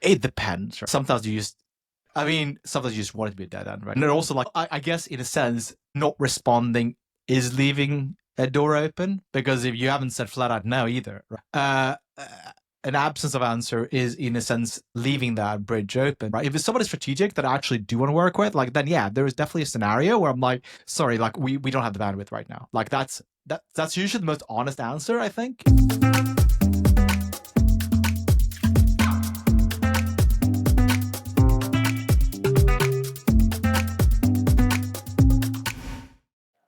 It depends. Right? Sometimes you just want it to be a dead end, right? And then also, like, I guess in a sense, not responding is leaving a door open, because if you haven't said flat out no either, right? An absence of answer is in a sense leaving that bridge open, right? If it's somebody strategic that I actually do want to work with, like, then yeah, there is definitely a scenario where I'm like, sorry, like we don't have the bandwidth right now. Like that's usually the most honest answer, I think.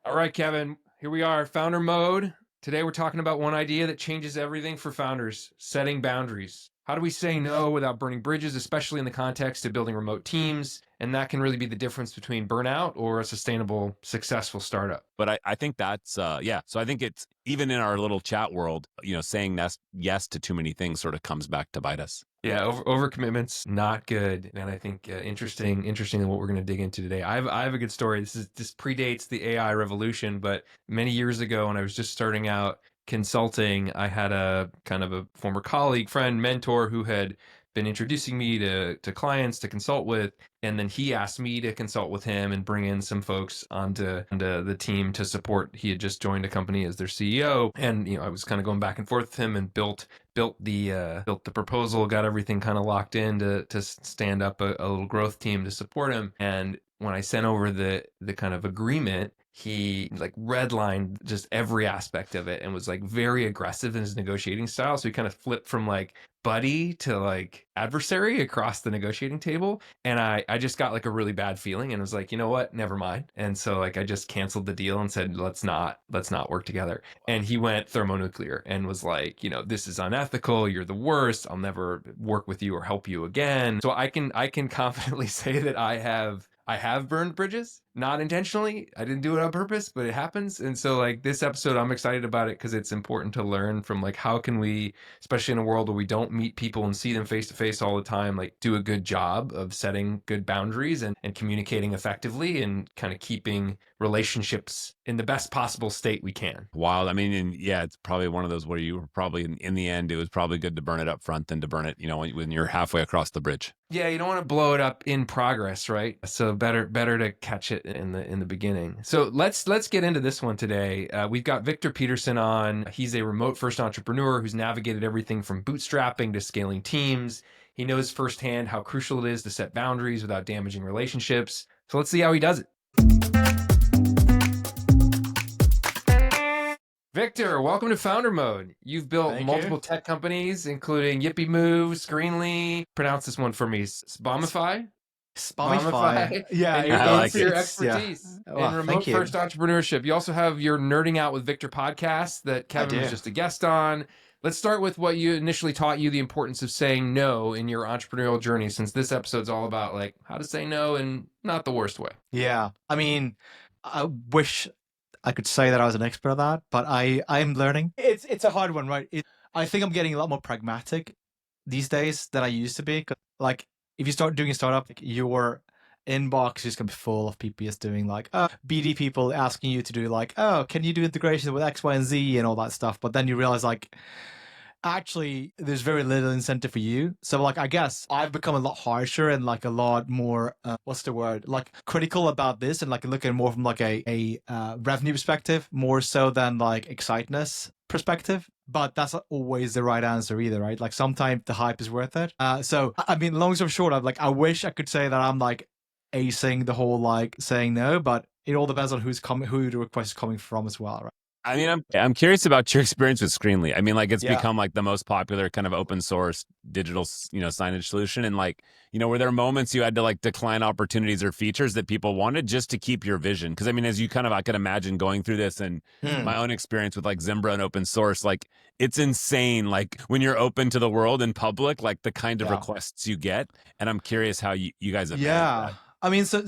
All right, Kevin, here we are, founder mode. Today we're talking about one idea that changes everything for founders: setting boundaries. How do we say no without burning bridges, especially in the context of building remote teams? And that can really be the difference between burnout or a sustainable, successful startup. But I think that's, yeah. So I think it's, even in our little chat world, saying yes to too many things sort of comes back to bite us. Yeah, overcommitment's not good, and I think interesting what we're going to dig into today. I have a good story. This predates the AI revolution, but many years ago when I was just starting out consulting, I had a kind of a former colleague, friend, mentor who had been introducing me to clients to consult with, and then he asked me to consult with him and bring in some folks onto the team to support. He had just joined a company as their CEO, and I was kind of going back and forth with him and built the proposal, got everything kind of locked in to stand up a little growth team to support him. And when I sent over the kind of agreement, he like redlined just every aspect of it and was like very aggressive in his negotiating style. So he kind of flipped from like buddy to like adversary across the negotiating table. And I just got like a really bad feeling and was like, you know what, never mind. And so like I just canceled the deal and said, let's not work together. And he went thermonuclear and was like, this is unethical, you're the worst, I'll never work with you or help you again. So I can confidently say that I have burned bridges, not intentionally. I didn't do it on purpose, but it happens. And so like this episode, I'm excited about it because it's important to learn from like, how can we, especially in a world where we don't meet people and see them face to face all the time, like do a good job of setting good boundaries and communicating effectively and kind of keeping relationships in the best possible state we can. Wild. I mean, and yeah, it's probably one of those where you were probably in the end, it was probably good to burn it up front than to burn it, when you're halfway across the bridge. Yeah, you don't want to blow it up in progress, right? So better to catch it in the beginning. So let's get into this one today. We've got Viktor Petersson on. He's a remote first entrepreneur who's navigated everything from bootstrapping to scaling teams. He knows firsthand how crucial it is to set boundaries without damaging relationships. So let's see how he does it. Viktor, welcome to Founder Mode. You've built multiple tech companies, including Yippee Move, Screenly. Pronounce this one for me. Spomify? Spomify. Yeah, I like your expertise in remote first entrepreneurship. You also have your Nerding Out with Viktor podcast that Kevin was just a guest on. Let's start with what you initially taught you the importance of saying no in your entrepreneurial journey, since this episode's all about like how to say no in not the worst way. Yeah. I mean, I wish I could say that I was an expert at that, but I'm learning. It's a hard one, right? I think I'm getting a lot more pragmatic these days than I used to be. Like, if you start doing a startup, like, your inbox is just gonna be full of people just doing like BD people asking you to do like, oh, can you do integrations with X, Y, and Z and all that stuff? But then you realize like, actually, there's very little incentive for you. So like, I guess I've become a lot harsher and like a lot more, like critical about this and like looking more from like a revenue perspective, more so than like exciteness perspective. But that's not always the right answer either, right? Like sometimes the hype is worth it. So I mean, long story short, I wish I could say that I'm like acing the whole like saying no, but it all depends on who the request is coming from as well, right? I mean, I'm curious about your experience with Screenly. I mean, like it's become like the most popular kind of open source digital, signage solution. And like, were there moments you had to like decline opportunities or features that people wanted just to keep your vision? Because I mean, as you I could imagine going through this and my own experience with like Zimbra and open source, like it's insane. Like when you're open to the world in public, like the kind of requests you get. And I'm curious how you guys have managed that. I mean, so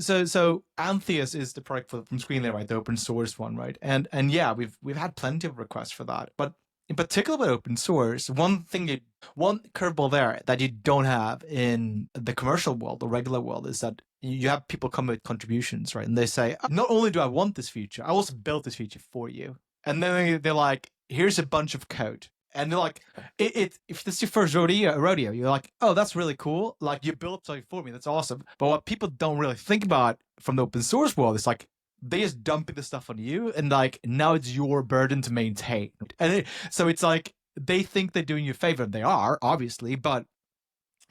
Antheus is the product from Screenly, right? The open source one, right? And yeah, we've had plenty of requests for that. But in particular with open source, one curveball there that you don't have in the commercial world, the regular world, is that you have people come with contributions, right? And they say, not only do I want this feature, I also built this feature for you. And then they're like, here's a bunch of code. And they're like, if this is your first rodeo, you're like, oh, that's really cool. Like, you built something for me. That's awesome. But what people don't really think about from the open source world is like, they just dumping the stuff on you, and like now it's your burden to maintain. And so it's like they think they're doing you a favor, and they are obviously, but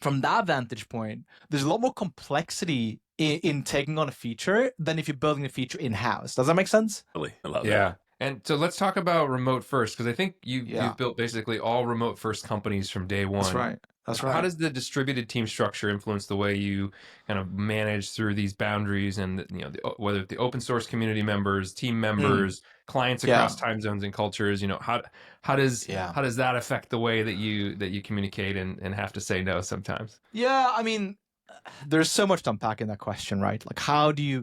from that vantage point, there's a lot more complexity in taking on a feature than if you're building a feature in-house. Does that make sense? Really, I love that. Yeah. And so let's talk about remote first, because I think you've built basically all remote first companies from day one. That's right. That's right. How does the distributed team structure influence the way you kind of manage through these boundaries, and whether the open source community members, team members, clients across time zones and cultures? How does that affect the way that you communicate and have to say no sometimes? Yeah, I mean, there's so much to unpack in that question, right? Like,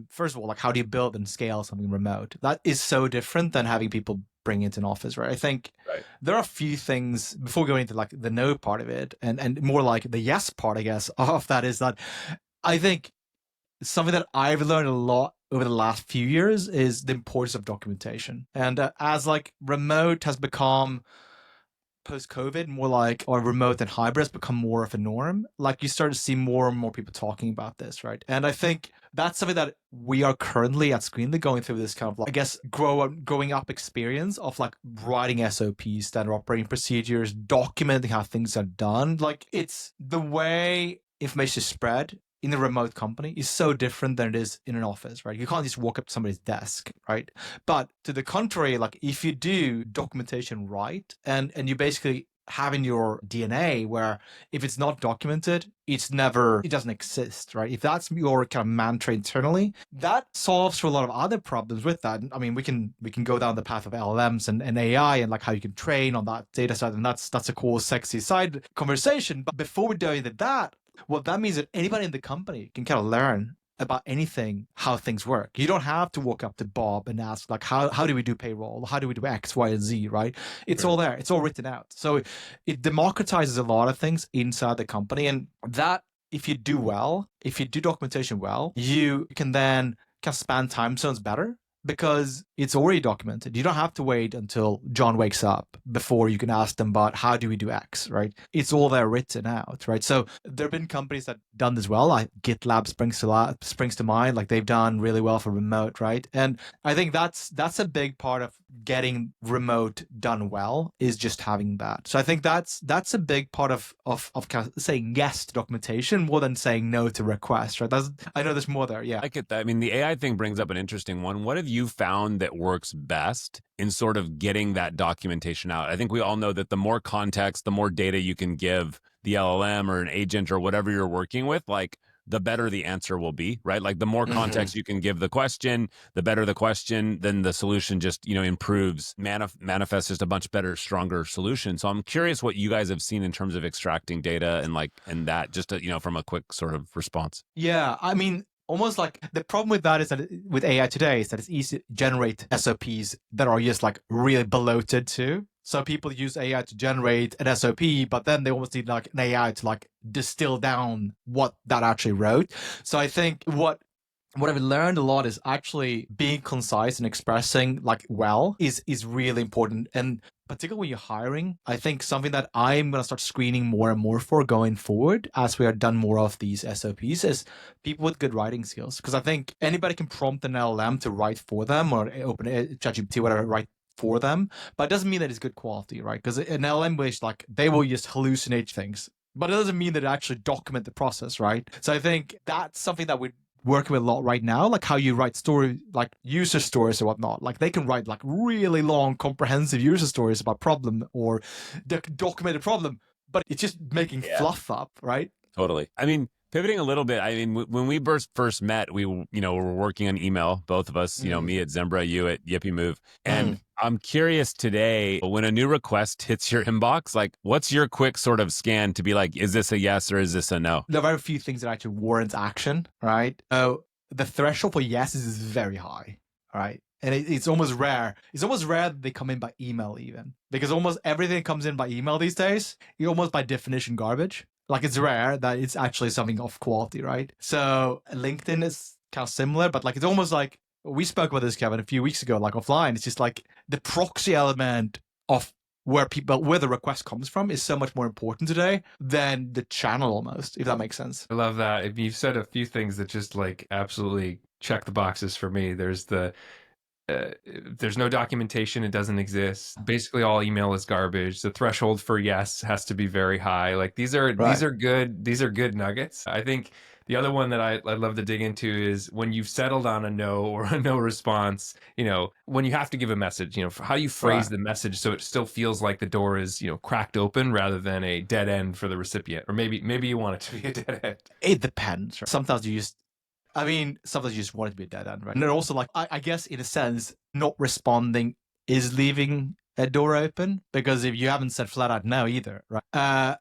first of all, like, how do you build and scale something remote? That is so different than having people bring it in office, right? I think there are a few things before going into like the no part of it and more like the yes part, I guess, of that is that I think something that I've learned a lot over the last few years is the importance of documentation. And as like remote has become post-COVID more like, or remote and hybrid has become more of a norm, like you start to see more and more people talking about this, right? And I think that's something that we are currently at Screenly going through this kind of like, I guess, growing up experience of like writing SOPs, standard operating procedures, documenting how things are done. Like, it's the way information is spread in a remote company is so different than it is in an office, right? You can't just walk up to somebody's desk, right? But to the contrary, like if you do documentation right, and you basically have in your DNA where if it's not documented, it doesn't exist, right? If that's your kind of mantra internally, that solves for a lot of other problems with that. I mean, we can go down the path of LLMs and AI and like how you can train on that data set, and that's a cool, sexy side conversation. But before we dive into that, well, that means that anybody in the company can kind of learn about anything, how things work. You don't have to walk up to Bob and ask, like, how do we do payroll? How do we do X, Y, and Z, right? It's all there. It's all written out. So it democratizes a lot of things inside the company. And that, if you do well, if you do documentation well, you can then kind of span time zones better, because it's already documented. You don't have to wait until John wakes up before you can ask them about how do we do X, right? It's all there written out, right? So there have been companies that done this well. Like GitLab springs to mind. Like they've done really well for remote, right? And I think that's a big part of getting remote done well, is just having that. So I think that's a big part of kind of saying yes to documentation more than saying no to requests, right? I know there's more there. Yeah, I get that. I mean, the AI thing brings up an interesting one. What have you found that works best in sort of getting that documentation out? I think we all know that the more context, the more data you can give the LLM or an agent or whatever you're working with, like the better the answer will be, right? Like the more context you can give the question, the better the question, then the solution just, improves, manifests just a much better, stronger solution. So I'm curious what you guys have seen in terms of extracting data and that just, from a quick sort of response. Yeah, I mean, almost like the problem with that is that with AI today is that it's easy to generate SOPs that are just like really bloated too. So people use AI to generate an SOP, but then they almost need like an AI to like distill down what that actually wrote. So I think what I've learned a lot is actually being concise and expressing like well is really important. And particularly when you're hiring, I think something that I'm going to start screening more and more for going forward as we are done more of these SOPs is people with good writing skills. Because I think anybody can prompt an LLM to write for them, or open ChatGPT, whatever, write for them. But it doesn't mean that it's good quality, right? Because an LLM based, like they will just hallucinate things. But it doesn't mean that it actually document the process, right? So I think that's something that we're working with a lot right now, like how you write story, like user stories or whatnot. Like they can write like really long, comprehensive user stories about problem or document a problem, but it's just making fluff up, right? Totally. I mean, pivoting a little bit, I mean, when we first met, we, were working on email, both of us, me at Zembra, you at Yippee Move. And I'm curious today, when a new request hits your inbox, like what's your quick sort of scan to be like, is this a yes or is this a no? There are very few things that actually warrant action, right? The threshold for yeses is very high, right? And it's almost rare. It's almost rare that they come in by email even, because almost everything that comes in by email these days, you're almost by definition garbage. Like it's rare that it's actually something of quality, right? So LinkedIn is kind of similar, but like it's almost like, we spoke about this, Kevin, a few weeks ago, like offline. It's just like the proxy element of where the request comes from is so much more important today than the channel almost, if that makes sense. I love that. You've said a few things that just like absolutely check the boxes for me. There's no documentation, it doesn't exist. Basically all email is garbage. The threshold for yes has to be very high. Like these are good nuggets. I think the other one that I'd love to dig into is when you've settled on a no or a no response, when you have to give a message, how do you phrase the message so it still feels like the door is, cracked open rather than a dead end for the recipient? Or maybe you want it to be a dead end. It depends. Sometimes you just want it to be a dead end, right? And then also, like, I guess in a sense, not responding is leaving a door open, because if you haven't said flat out no either, right?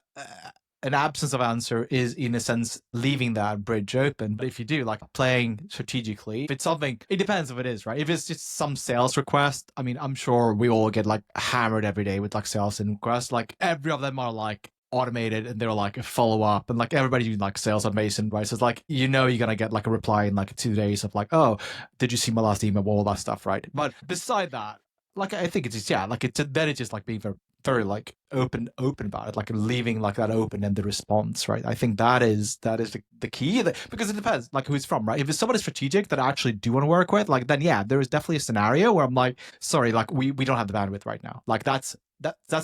An absence of answer is, in a sense, leaving that bridge open. But if you do, like, playing strategically, if it's something, it depends if it is, right? If it's just some sales request, I mean, I'm sure we all get, like, hammered every day with, like, sales and requests. Like, every of them are, like, automated, and they're like a follow-up, and like everybody doing like sales automation, right? So it's like, you're gonna get like a reply in like 2 days of like, oh, did you see my last email, all that stuff, right? But beside that, like, I think it's just, then it's just like being very, very like open about it, like leaving like that open and the response, right? I think that is the key, because it depends like who it's from, right? If it's somebody strategic that I actually do want to work with, like, then there is definitely a scenario where I'm like, sorry, like we don't have the bandwidth right now. Like that's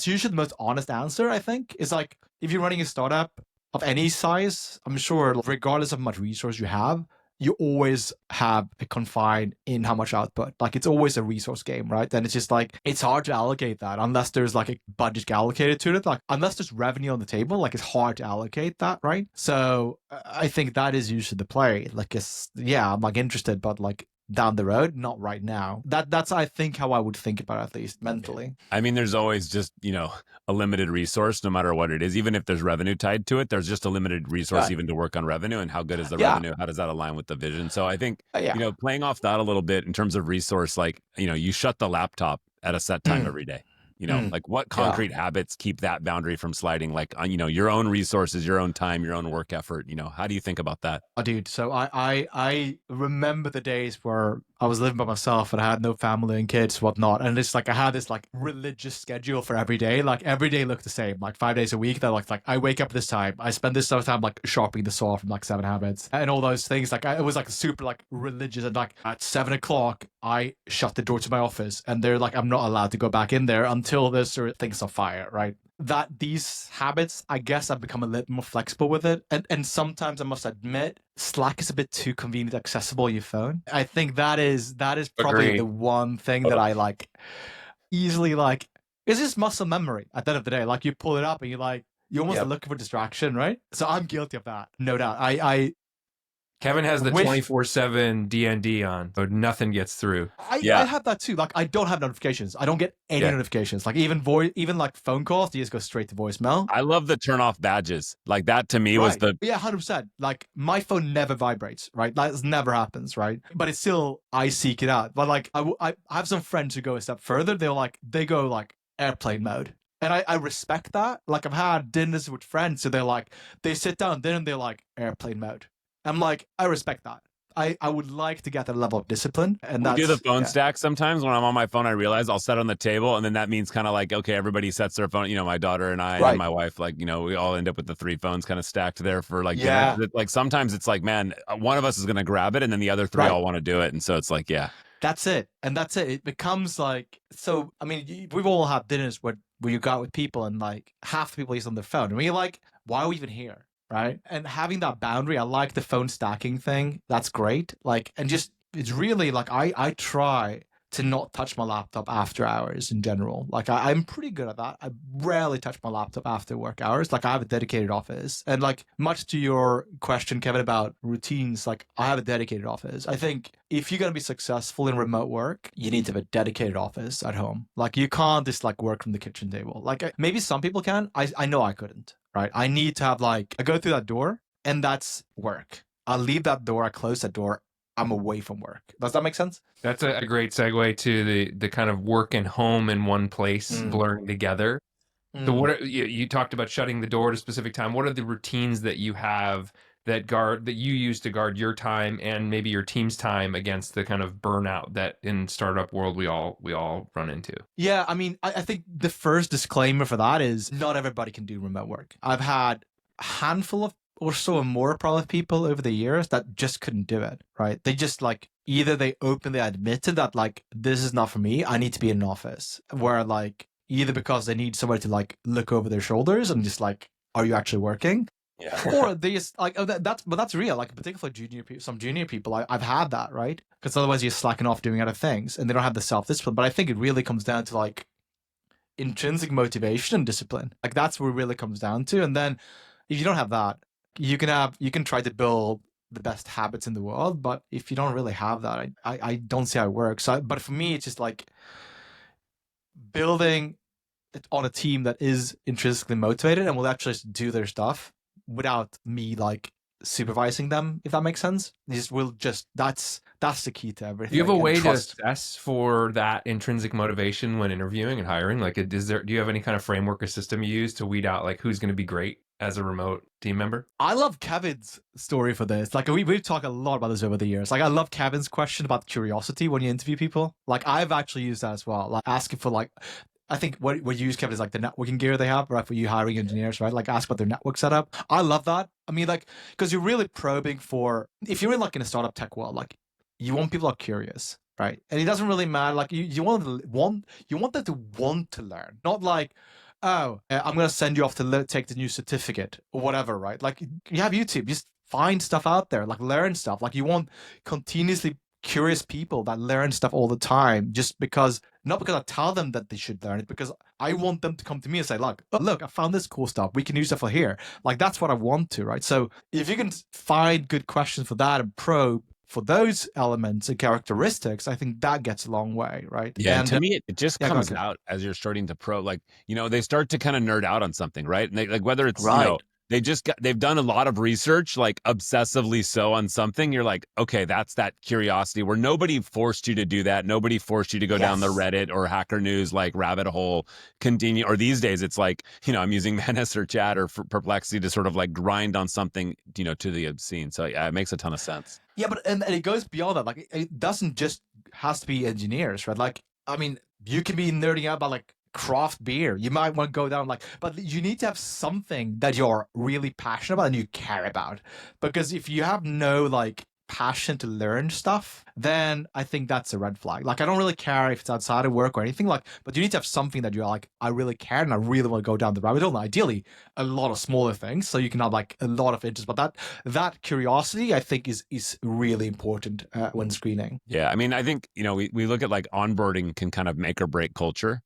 usually the most honest answer, I think. Is like, if you're running a startup of any size, I'm sure regardless of how much resource you have, you always have a confine in how much output. Like, it's always a resource game, right? And it's just like, it's hard to allocate that unless there's like a budget allocated to it. Like, unless there's revenue on the table, like, it's hard to allocate that, right? So I think that is usually the play. Like, I'm like interested, but like down the road, not right now. That's I think how I would think about it, at least mentally. I mean, there's always just, a limited resource, no matter what it is. Even if there's revenue tied to it, there's just a limited resource even to work on revenue. And how good is the revenue? How does that align with the vision? So I think, playing off that a little bit in terms of resource, like, you shut the laptop at a set time every day. Like, what concrete habits keep that boundary from sliding? Like, your own resources, your own time, your own work effort. How do you think about that? Oh, dude. So I remember the days where I was living by myself and I had no family and kids, whatnot. And it's like, I had this like religious schedule for every day. Like, every day looked the same, like 5 days a week. That like I wake up at this time. I spend this time like sharpening the saw from like 7 Habits and all those things. Like, it was like super like religious. And like at 7 o'clock, I shut the door to my office, and they're like, I'm not allowed to go back in there until there's sort of things on fire, right? That these habits, I guess I've become a little more flexible with it. And sometimes I must admit, Slack is a bit too convenient accessible on your phone. I think that is probably Agreed. the one thing that I like easily like. It's just muscle memory at the end of the day. Like, you pull it up and you almost are looking for distraction, right? So I'm guilty of that, no doubt. Kevin has the 24/7 DND on, so nothing gets through. I have that too. Like, I don't have notifications. I don't get any notifications. Like, even like phone calls, you just go straight to voicemail. I love the turn off badges. Like, that to me was 100%. Like, my phone never vibrates, right? That never happens, right? But it's still, I seek it out. But like, I have some friends who go a step further. They go like airplane mode. And I respect that. Like, I've had dinners with friends, so they sit down dinner and they're like airplane mode. I'm like, I respect that. I would like to get that level of discipline. And we do the phone stack sometimes. When I'm on my phone, I realize I'll set on the table, and then that means kind of like, okay, everybody sets their phone. My daughter and I and my wife, like, we all end up with the 3 phones kind of stacked there for like dinner. Like, sometimes it's like, man, one of us is going to grab it, and then the other 3 all want to do it. And so it's like, that's it. And that's it. It becomes like, so, I mean, we've all had dinners where you got with people and like half the people use on their phone. And we're like, why are we even here? Right. And having that boundary, I like the phone stacking thing. That's great. Like, and just, it's really like, I try to not touch my laptop after hours in general. Like, I'm pretty good at that. I rarely touch my laptop after work hours. Like, I have a dedicated office. And like, much to your question, Kevin, about routines, like, I have a dedicated office. I think if you're going to be successful in remote work, you need to have a dedicated office at home. Like, you can't just like work from the kitchen table. Like, maybe some people can. I know I couldn't. Right. I need to have I go through that door, and that's work. I leave that door, I close that door, I'm away from work. Does that make sense? That's a great segue to the kind of work and home in one place blurring together. So what you talked about shutting the door at a specific time. What are the routines that you have that you use to guard your time and maybe your team's time against the kind of burnout that in startup world we all run into? Yeah, I mean, I think the first disclaimer for that is not everybody can do remote work. I've had a handful of or so more probably people over the years that just couldn't do it, right? They just like either they openly admitted that like this is not for me, I need to be in an office, where like either because they need somebody to like look over their shoulders and just like, are you actually working? Yeah. Or they just like, oh, that's real. Like particularly junior people, some junior people, I've had that, right? Because otherwise you're slacking off doing other things and they don't have the self-discipline. But I think it really comes down to like intrinsic motivation and discipline. Like that's what it really comes down to. And then if you don't have that, you can try to build the best habits in the world, but if you don't really have that, I don't see how it works. So, but for me, it's just like building it on a team that is intrinsically motivated and will actually do their stuff without me like supervising them, if that makes sense. That's the key to everything. Do you have a and way to trust. assess for that intrinsic motivation when interviewing and hiring? Like, do you have any kind of framework or system you use to weed out like who's going to be great as a remote team member? I love Kevin's story for this. Like we've talked a lot about this over the years. Like I love Kevin's question about curiosity when you interview people. Like I've actually used that as well. Like asking for like, I think what you use, Kevin, is like the networking gear they have, right? For you hiring engineers, right? Like ask about their network setup. I love that. I mean, like, because you're really probing for, if you're in like in a startup tech world, like you want people who are curious, right? And it doesn't really matter. Like you want them to want to learn, not like, oh, I'm going to send you off to take the new certificate or whatever, right? Like you have YouTube, just find stuff out there, like learn stuff. Like you want continuously curious people that learn stuff all the time, just because, not because I tell them that they should learn it, because I want them to come to me and say, look, I found this cool stuff. We can use it for here. Like that's what I want to, right? So if you can find good questions for that and probe for those elements and characteristics, I think that gets a long way, right? Yeah, and to me, it just yeah, comes out as you're starting to like, they start to kind of nerd out on something, right? And they, like whether it's, right. they've done a lot of research, like obsessively so on something. You're like, okay, that's that curiosity where nobody forced you to do that. Nobody forced you to go down the Reddit or Hacker News like rabbit hole, continue. Or these days, it's like, I'm using Menace or Chat or Perplexity to sort of like grind on something, to the obscene. So yeah, it makes a ton of sense. Yeah, but and it goes beyond that. Like it doesn't just has to be engineers, right? Like I mean, you can be nerding out about like craft beer. You might want to go down like, but you need to have something that you're really passionate about and you care about. Because if you have no like passion to learn stuff, then I think that's a red flag. Like I don't really care if it's outside of work or anything, like, but you need to have something that you're like, I really care and I really want to go down the rabbit hole. And ideally a lot of smaller things so you can have like a lot of interest. But that curiosity I think is really important when screening. Yeah, I mean, I think we look at like onboarding can kind of make or break culture.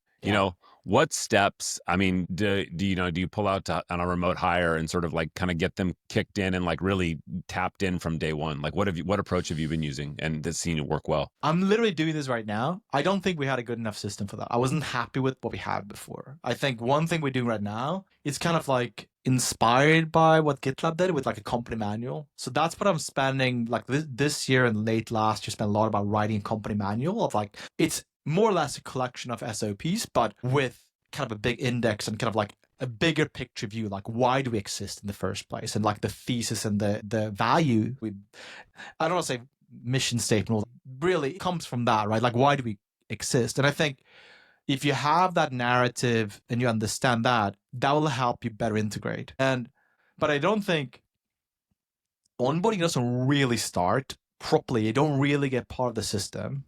What steps, I mean, do you pull out on a remote hire and sort of like kind of get them kicked in and like really tapped in from day one? Like what approach have you been using and that's seen it work well? I'm literally doing this right now. I don't think we had a good enough system for that. I wasn't happy with what we had before. I think one thing we're doing right now is kind of like inspired by what GitLab did with like a company manual. So that's what I'm spending like this year and late last year, spent a lot about writing a company manual of like, it's more or less a collection of SOPs, but with kind of a big index and kind of like a bigger picture view, like why do we exist in the first place, and like the thesis and the value I don't want to say mission statement, really comes from that, right? Like why do we exist? And I think if you have that narrative and you understand that will help you better integrate. But I don't think onboarding doesn't really start properly. You don't really get part of the system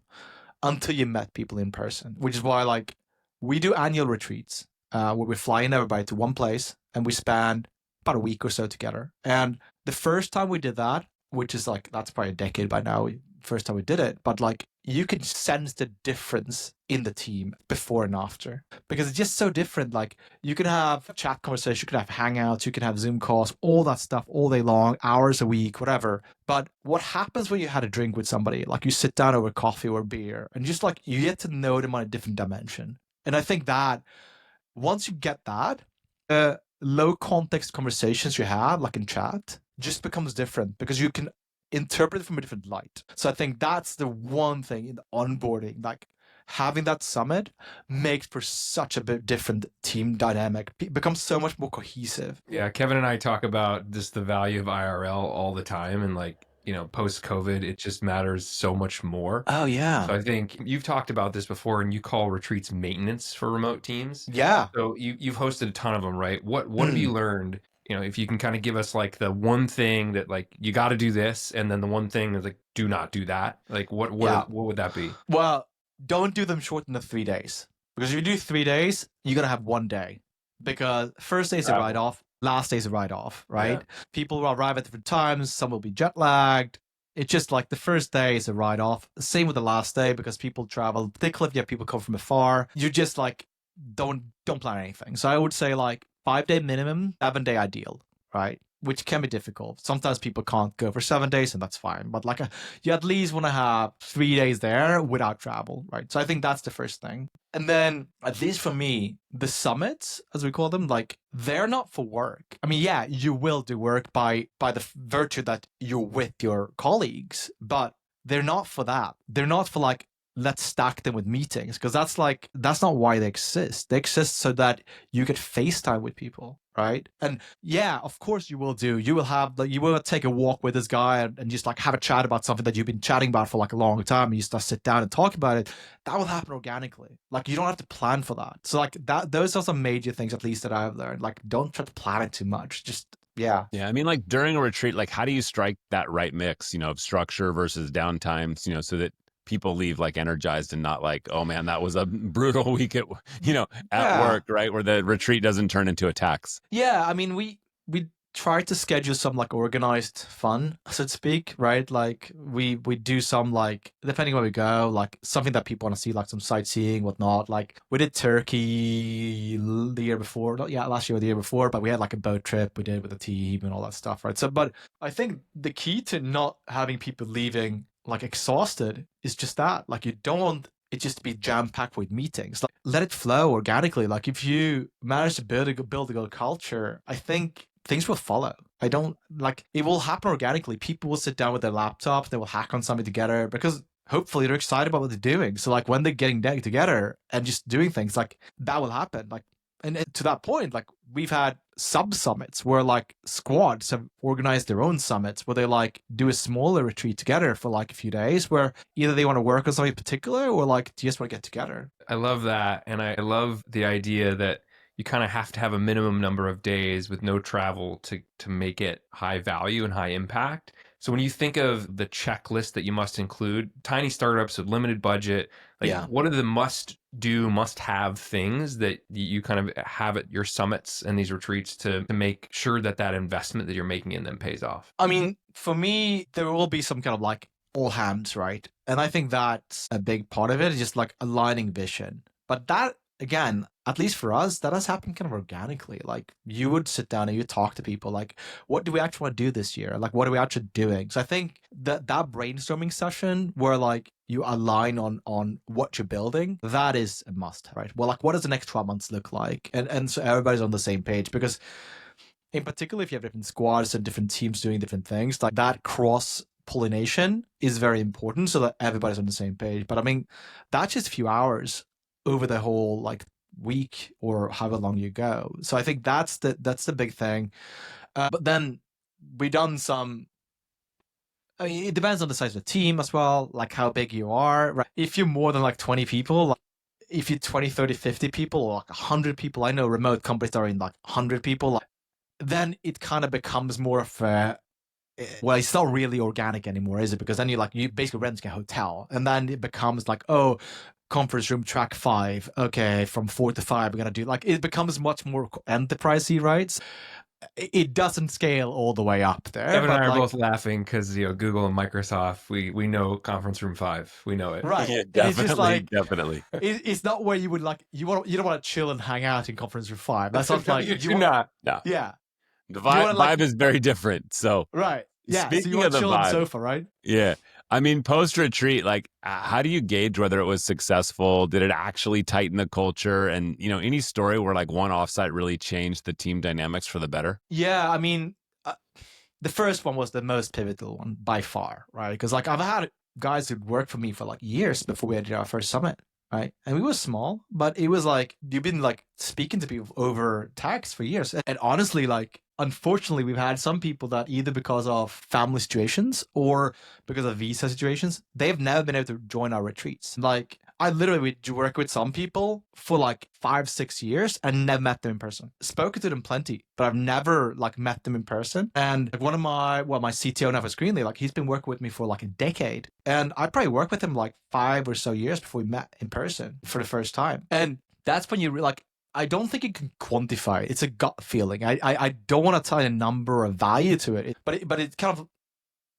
until you met people in person, which is why like we do annual retreats where we fly in everybody to one place and we spend about a week or so together. And the first time we did that, which is like, that's probably a decade by now, first time we did it, but like you can sense the difference in the team before and after, because it's just so different. Like you can have chat conversation, you can have hangouts, you can have Zoom calls, all that stuff all day long, hours a week, whatever. But what happens when you had a drink with somebody, like you sit down over coffee or beer and just like you get to know them on a different dimension. And I think that once you get that, low context conversations you have like in chat just becomes different because you can interpret it from a different light. So I think that's the one thing in the onboarding, like having that summit makes for such a bit different team dynamic. It becomes so much more cohesive. Yeah, Kevin and I talk about just the value of IRL all the time, and like, post COVID, it just matters so much more. Oh yeah. So I think you've talked about this before, and you call retreats maintenance for remote teams. Yeah. So you've hosted a ton of them, right? What have you learned? If you can kind of give us like the one thing that like you got to do this, and then the one thing that's like do not do that. Like what would that be? Well, don't do them short than the 3 days, because if you do 3 days, you're gonna have 1 day, because first day's a write-off, last day's a write-off, right? Yeah. People will arrive at different times. Some will be jet lagged. It's just like the first day is a write-off. Same with the last day, because people travel, particularly if you have people come from afar. You just like don't plan anything. So I would say like 5-day minimum, 7-day ideal, right? Which can be difficult. Sometimes people can't go for 7 days, and that's fine. But like you at least want to have 3 days there without travel, right? So I think that's the first thing. And then, at least for me, the summits, as we call them, like they're not for work. I mean, yeah, you will do work by the virtue that you're with your colleagues, but they're not for that. They're not for like, let's stack them with meetings, because that's not why they exist. They exist so that you get FaceTime with people, right? And yeah, of course you will take a walk with this guy and just like have a chat about something that you've been chatting about for like a long time, and you just sit down and talk about it. That will happen organically. Like you don't have to plan for that. So like those are some major things, at least, that I've learned. Like don't try to plan it too much. Just yeah. Yeah. I mean, like during a retreat, like how do you strike that right mix, of structure versus downtime, so that people leave like energized and not like, oh man, that was a brutal week at work, right? Where the retreat doesn't turn into a tax. Yeah. I mean, we try to schedule some like organized fun, so to speak, right? Like we do some like, depending where we go, like something that people want to see, like some sightseeing, whatnot. Like we did Turkey the year before, last year or the year before, but we had like a boat trip we did with the team and all that stuff, right? So, but I think the key to not having people leaving like exhausted is just that, like you don't want it just to be jam-packed with meetings. Like let it flow organically. Like if you manage to build a good culture, I think things will follow. I don't like it will happen organically. People will sit down with their laptops, they will hack on something together, because hopefully they're excited about what they're doing. So like when they're getting together and just doing things, like that will happen. Like and to that point, like we've had sub summits where like squads have organized their own summits where they like do a smaller retreat together for like a few days, where either they want to work on something particular or like just want to get together. I love that. And I love the idea that you kind of have to have a minimum number of days with no travel to make it high value and high impact. So when you think of the checklist that you must include, tiny startups with limited budget, like what are the must-have things that you kind of have at your summits and these retreats to make sure that investment that you're making in them pays off? I mean, for me, there will be some kind of like all hands, right? And I think that's a big part of it, is just like aligning vision. But that, again, at least for us, that has happened kind of organically. Like you would sit down and you talk to people like, what do we actually want to do this year? Like, what are we actually doing? So I think that brainstorming session where like you align on what you're building, that is a must, right? Well, like what does the next 12 months look like? And so everybody's on the same page, because in particular, if you have different squads and different teams doing different things, like that cross pollination is very important so that everybody's on the same page. But I mean, that's just a few hours over the whole like week or however long you go. So I think that's the big thing. But then we done some, I mean, it depends on the size of the team as well, like how big you are, right? If you're more than like 20 people, like if you're 20, 30, 50 people or like 100 people, I know remote companies are in like 100 people, like, then it kind of becomes more of a, well, it's not really organic anymore, is it? Because then you basically rent a hotel, and then it becomes like, oh, conference room track 5. Okay, from 4 to 5, we're gonna do like, it becomes much more enterprisey, right? It doesn't scale all the way up there. Kevin and I are both laughing because Google and Microsoft, we know conference room 5, we know it, right? Yeah, definitely, it's just like, definitely. It's not where you would like you don't want to chill and hang out in conference room 5. That's not like you do not. No. Yeah, the vibe is very different. So right. Yeah, speaking so you want of to the chill on the vibe, sofa, right? Yeah. I mean, post-retreat, like, how do you gauge whether it was successful? Did it actually tighten the culture? And, any story where, like, one offsite really changed the team dynamics for the better? Yeah, I mean, the first one was the most pivotal one by far, right? Because, like, I've had guys who'd worked for me for, like, years before we did our first summit, right? And we were small, but it was like, you've been like speaking to people over text for years. And honestly, like, unfortunately, we've had some people that either because of family situations or because of visa situations, they've never been able to join our retreats. Like, I literally would work with some people for like 5-6 years and never met them in person. Spoken to them plenty, but I've never like met them in person. And like one of my CTO now for Screenly, like he's been working with me for like a decade. And I probably worked with him like 5 or so years before we met in person for the first time. And that's when you like, I don't think you can quantify it. It's a gut feeling. I don't want to tie a number or value to it, but it kind of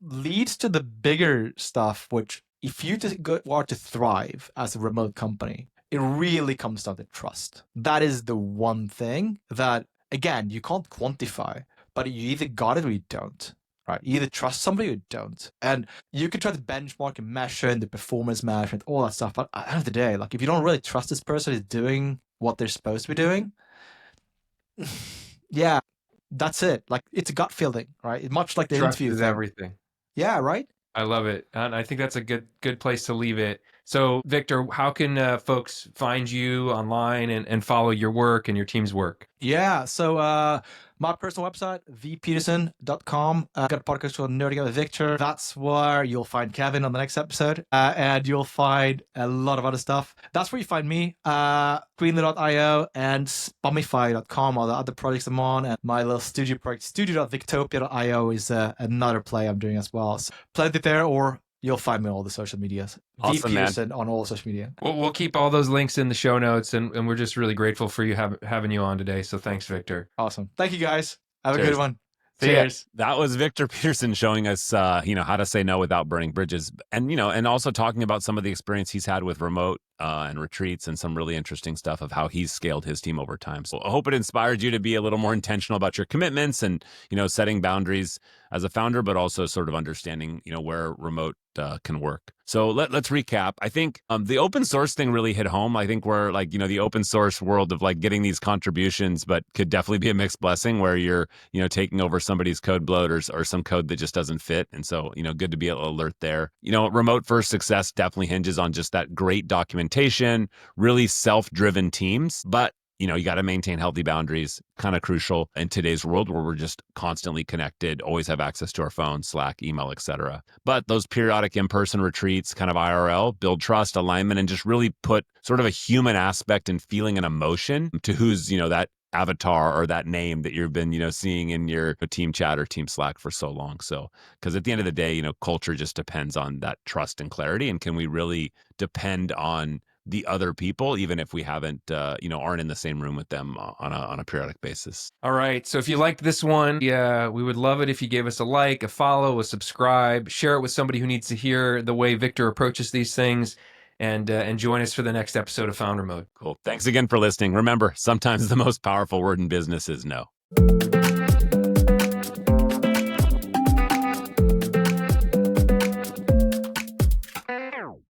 leads to the bigger stuff, which if you just want to thrive as a remote company, it really comes down to trust. That is the one thing that, again, you can't quantify, but you either got it or you don't. Right? You either trust somebody or you don't. And you can try to benchmark and measure and the performance management, all that stuff. But at the end of the day, like if you don't really trust this person is doing what they're supposed to be doing, yeah, that's it. Like it's a gut feeling, right? Much like the Trust interview is thing. everything. Yeah, right? I love it. And I think that's a good place to leave it. So, Viktor, how can folks find you online and follow your work and your team's work? Yeah. So my personal website, vpeterson.com. I've got a podcast called Nerding Out with Viktor. That's where you'll find Kevin on the next episode. And you'll find a lot of other stuff. That's where you find me. Greenly.io and Spumify.com are the other projects I'm on. And my little studio project, studio.victopia.io is another play I'm doing as well. So plenty there, or you'll find me on all the social medias. Awesome, V. Peterson on all social media. We'll keep all those links in the show notes, and we're just really grateful for you having you on today. So thanks, Viktor. Awesome. Thank you, guys. Have Cheers. a good one. See ya. Cheers. That was Viktor Petersson showing us, how to say no without burning bridges, and and also talking about some of the experience he's had with remote and retreats, and some really interesting stuff of how he's scaled his team over time. So I hope it inspired you to be a little more intentional about your commitments and setting boundaries as a founder, but also sort of understanding where remote can work. So let's recap. I think the open source thing really hit home. I think we're like, the open source world of like getting these contributions, but could definitely be a mixed blessing where you're, taking over somebody's code bloat or some code that just doesn't fit. And so, good to be alert there. Remote first success definitely hinges on just that great documentation, really self-driven teams, but you got to maintain healthy boundaries, kind of crucial in today's world where we're just constantly connected, always have access to our phone, Slack, email, etc. But those periodic in-person retreats, kind of IRL, build trust, alignment, and just really put sort of a human aspect and feeling and emotion to who's, that avatar or that name that you've been, seeing in your team chat or team Slack for so long. So, because at the end of the day, culture just depends on that trust and clarity. And can we really depend on the other people, even if we haven't, aren't in the same room with them on a periodic basis. All right. So if you liked this one, we would love it if you gave us a like, a follow, a subscribe, share it with somebody who needs to hear the way Viktor approaches these things, and join us for the next episode of Founder Mode. Cool. Thanks again for listening. Remember, sometimes the most powerful word in business is no.